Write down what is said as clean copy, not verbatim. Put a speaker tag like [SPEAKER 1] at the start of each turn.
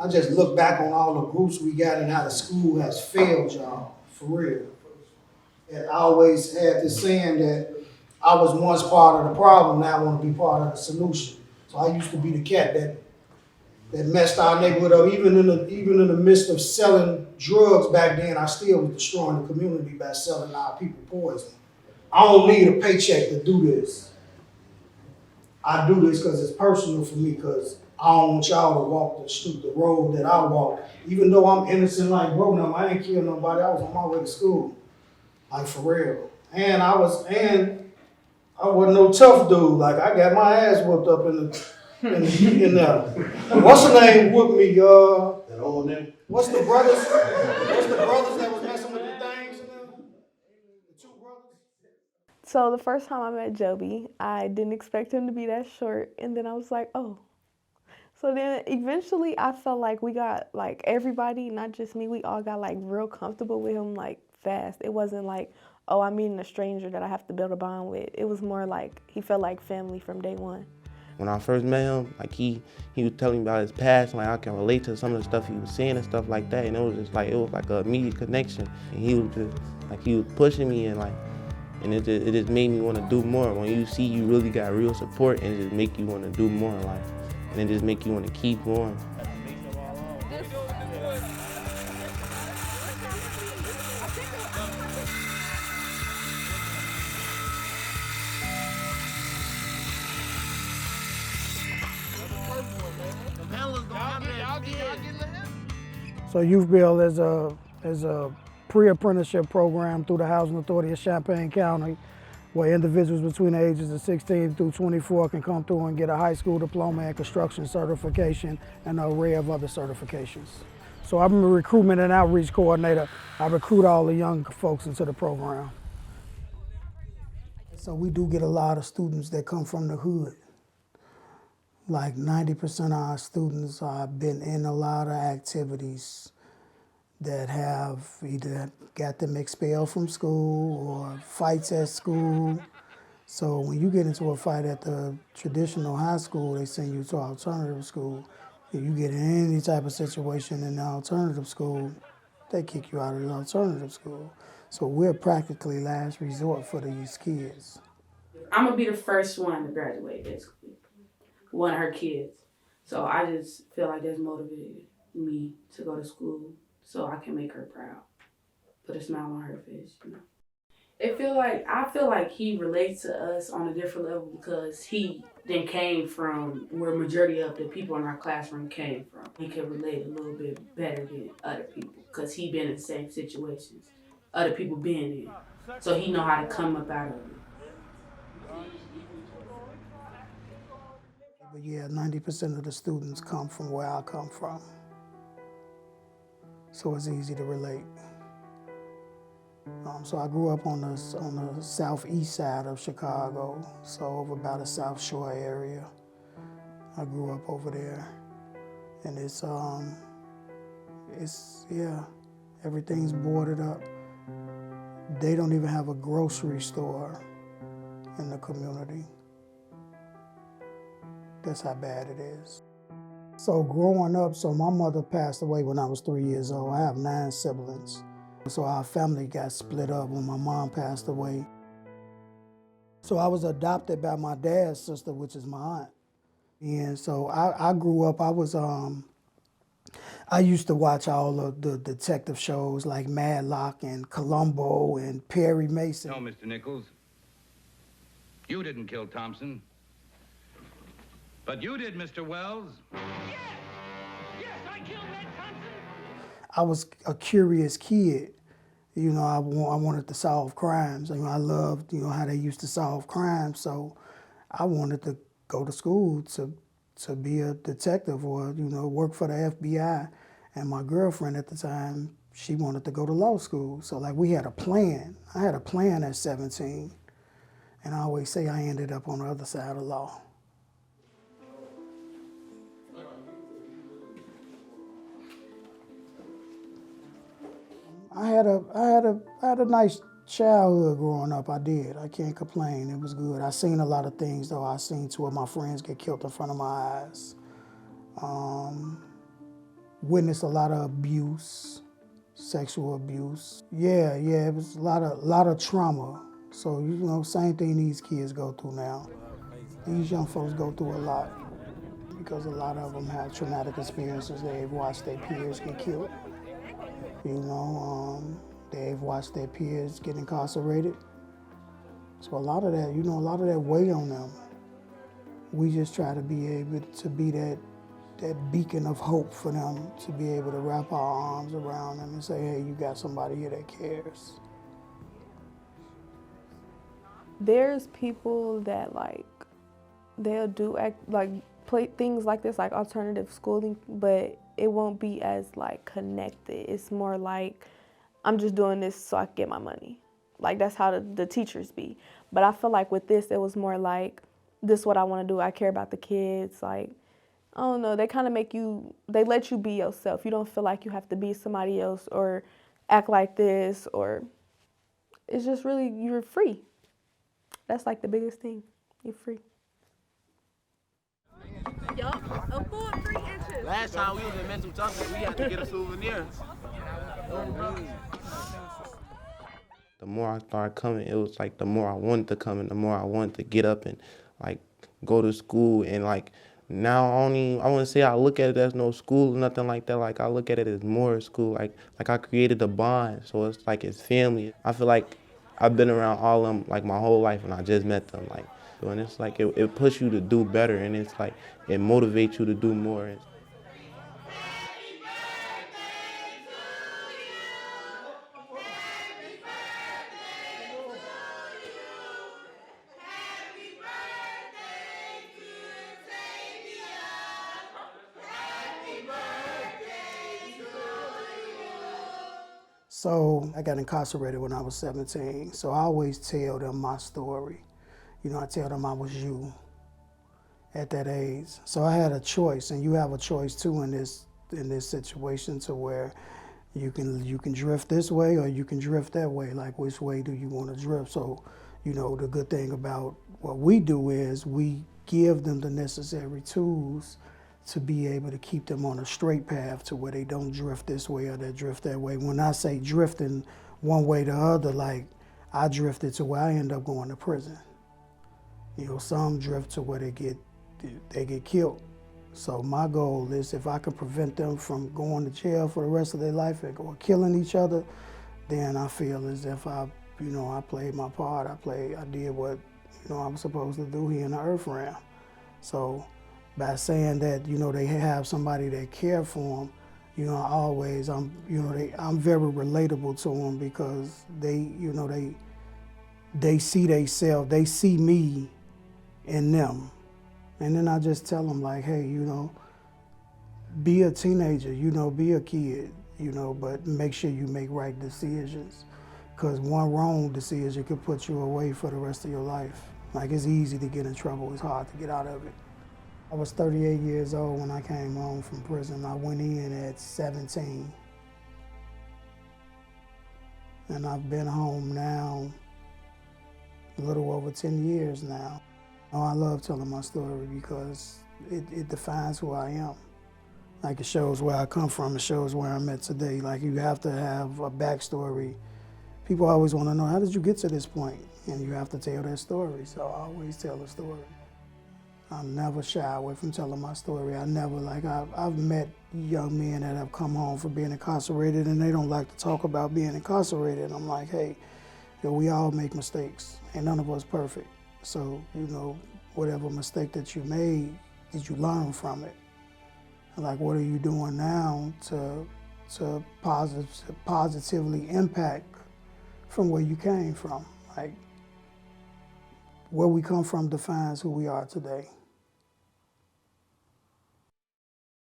[SPEAKER 1] I just look back on all the groups we got and how the school has failed y'all, for real. And I always had this saying that I was once part of the problem, now I want to be part of the solution. So I used to be the cat that messed our neighborhood up. Even in the midst of selling drugs back then, I still was destroying the community by selling our people poison. I don't need a paycheck to do this. I do this because it's personal for me, because I don't want y'all to walk the road that I walk. Even though I'm innocent like bro, now I ain't killed nobody. I was on my way to school, like for real. And I wasn't no tough dude. Like I got my ass whooped up in there. What's the name whooped me? That old name. What's the brothers that was messing with the things? The two brothers.
[SPEAKER 2] So the first time I met Jobie, I didn't expect him to be that short, and then I was like, oh. So then eventually I felt like we got, like, everybody, not just me, we all got like real comfortable with him like fast. It wasn't like, oh, I'm meeting a stranger that I have to build a bond with. It was more like he felt like family from day one.
[SPEAKER 3] When I first met him, like he was telling me about his past, and like I can relate to some of the stuff he was saying and stuff like that, and it was like an immediate connection. And he was just like, he was pushing me, and it just made me want to do more. When you see you really got real support, and it just make you want to do more in life, and it just make you want to keep going.
[SPEAKER 1] So YouthBuild is a pre-apprenticeship program through the Housing Authority of Champaign County, where individuals between the ages of 16 through 24 can come through and get a high school diploma and construction certification and an array of other certifications. So I'm a recruitment and outreach coordinator. I recruit all the young folks into the program. So we do get a lot of students that come from the hood. Like 90% of our students have been in a lot of activities that have either got them expelled from school or fights at school. So when you get into a fight at the traditional high school, they send you to alternative school. If you get in any type of situation in the alternative school, they kick you out of the alternative school. So we're practically last resort for these kids.
[SPEAKER 4] I'm gonna be the first one to graduate, basically. One of her kids. So I just feel like that's motivated me to go to school so I can make her proud. Put a smile on her face, you know. I feel like he relates to us on a different level because he then came from where majority of the people in our classroom came from. He could relate a little bit better than other people because he been in the same situations other people been in. So he know how to come up out of it.
[SPEAKER 1] But yeah, 90% of the students come from where I come from. So it's easy to relate. So I grew up on the southeast side of Chicago, so over by the South Shore area. I grew up over there, and everything's boarded up. They don't even have a grocery store in the community. That's how bad it is. So growing up, my mother passed away when I was 3 years old. I have 9 siblings. So our family got split up when my mom passed away. So I was adopted by my dad's sister, which is my aunt. And so I grew up, I used to watch all of the detective shows like Matlock and Columbo and Perry Mason.
[SPEAKER 5] No, Mr. Nichols, you didn't kill Thompson. But you did, Mr. Wells. Yes!
[SPEAKER 6] Yes, I killed Ned Thompson!
[SPEAKER 1] I was a curious kid. You know, I wanted to solve crimes. I mean, I loved, how they used to solve crimes. So I wanted to go to school to be a detective or, work for the FBI. And my girlfriend at the time, she wanted to go to law school. So like we had a plan. I had a plan at 17. And I always say I ended up on the other side of law. I had a nice childhood growing up. I did. I can't complain. It was good. I seen a lot of things though. I seen 2 of my friends get killed in front of my eyes. witnessed a lot of abuse, sexual abuse. Yeah, it was a lot of trauma. So, you know, same thing these kids go through now. These young folks go through a lot because a lot of them have traumatic experiences. They've watched their peers get killed. You know, they've watched their peers get incarcerated. So a lot of that, you know, a lot of that weigh on them. We just try to be able to be that beacon of hope for them, to be able to wrap our arms around them and say, hey, you got somebody here that cares.
[SPEAKER 2] There's people that like, they'll do play things like this, like alternative schooling, but it won't be as like connected. It's more like, I'm just doing this so I can get my money. Like that's how the teachers be. But I feel like with this, it was more like, this is what I want to do. I care about the kids. Like, I don't know, they kind of they let you be yourself. You don't feel like you have to be somebody else or act like this, or it's just really, you're free. That's like the biggest thing, you're free.
[SPEAKER 7] Yup, a full 3 inches.
[SPEAKER 3] Last time we was in Mentorship, we had to get a souvenir. The more I started coming, it was like the more I wanted to come and the more I wanted to get up and like go to school. And like now I wouldn't say I look at it as no school or nothing like that. Like I look at it as more school. Like I created a bond, so it's like it's family. I feel like I've been around all of them like my whole life and I just met them. Like, and it's like it pushes you to do better, and it's like it motivates you to do more.
[SPEAKER 1] So I got incarcerated when I was 17. So I always tell them my story. You know, I tell them I was you at that age. So I had a choice, and you have a choice too in this situation, to where you can drift this way or you can drift that way. Like, which way do you want to drift? So, you know, the good thing about what we do is we give them the necessary tools to be able to keep them on a straight path, to where they don't drift this way or they drift that way. When I say drifting one way or the other, like I drifted to where I end up going to prison. You know, some drift to where they get killed. So my goal is, if I can prevent them from going to jail for the rest of their life or killing each other, then I feel as if I played my part. I did what, I was supposed to do here in the earth realm. So by saying that, they have somebody that care for them, I'm very relatable to them, because they see themselves, they see me in them. And then I just tell them, like, hey, be a teenager, be a kid, but make sure you make right decisions, because one wrong decision could put you away for the rest of your life. Like, it's easy to get in trouble, it's hard to get out of it. I was 38 years old when I came home from prison. I went in at 17. And I've been home now a little over 10 years now. I love telling my story because it defines who I am. Like, it shows where I come from, it shows where I'm at today. Like, you have to have a backstory. People always want to know, how did you get to this point? And you have to tell that story, so I always tell a story. I never shy away from telling my story. I've met young men that have come home from being incarcerated, and they don't like to talk about being incarcerated. And I'm like, hey, we all make mistakes, and none of us perfect. So, whatever mistake that you made, did you learn from it? And like, what are you doing now to positively impact from where you came from? Like, where we come from defines who we are today.